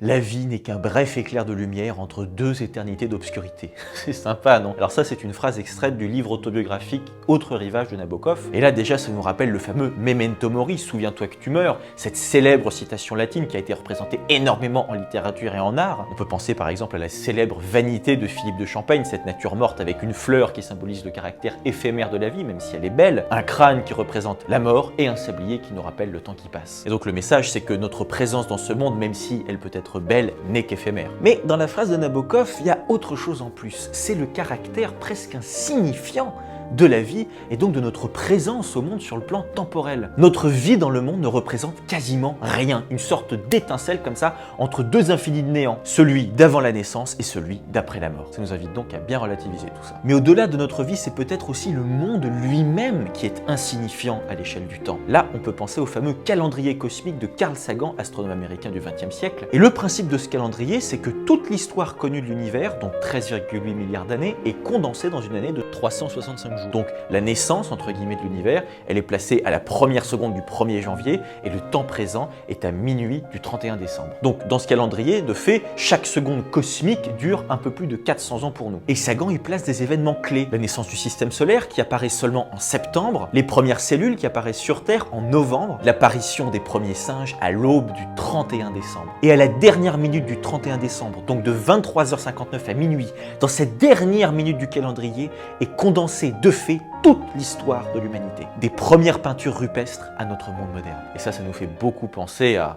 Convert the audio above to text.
La vie n'est qu'un bref éclair de lumière entre deux éternités d'obscurité. C'est sympa, non? Alors ça, c'est une phrase extraite du livre autobiographique Autre rivage de Nabokov. Et là, déjà, ça nous rappelle le fameux Memento Mori, souviens-toi que tu meurs, cette célèbre citation latine qui a été représentée énormément en littérature et en art. On peut penser par exemple à la célèbre Vanité de Philippe de Champagne, cette nature morte avec une fleur qui symbolise le caractère éphémère de la vie, même si elle est belle, un crâne qui représente la mort et un sablier qui nous rappelle le temps qui passe. Et donc le message, c'est que notre présence dans ce monde, même si elle peut être belle, n'est qu'éphémère. Mais dans la phrase de Nabokov, il y a autre chose en plus. C'est le caractère presque insignifiant de la vie et donc de notre présence au monde sur le plan temporel. Notre vie dans le monde ne représente quasiment rien, une sorte d'étincelle comme ça entre deux infinis de néant, celui d'avant la naissance et celui d'après la mort. Ça nous invite donc à bien relativiser tout ça. Mais au-delà de notre vie, c'est peut-être aussi le monde lui-même qui est insignifiant à l'échelle du temps. Là, on peut penser au fameux calendrier cosmique de Carl Sagan, astronome américain du XXe siècle. Et le principe de ce calendrier, c'est que toute l'histoire connue de l'univers, donc 13,8 milliards d'années, est condensée dans une année de 365 jours. Donc la naissance, entre guillemets, de l'univers, elle est placée à la première seconde du 1er janvier et le temps présent est à minuit du 31 décembre. Donc dans ce calendrier, de fait, chaque seconde cosmique dure un peu plus de 400 ans pour nous. Et Sagan y place des événements clés. La naissance du système solaire qui apparaît seulement en septembre, les premières cellules qui apparaissent sur Terre en novembre, l'apparition des premiers singes à l'aube du 31 décembre. Et à la dernière minute du 31 décembre, donc de 23h59 à minuit, dans cette dernière minute du calendrier, est condensée de fait toute l'histoire de l'humanité. Des premières peintures rupestres à notre monde moderne. Et ça nous fait beaucoup penser à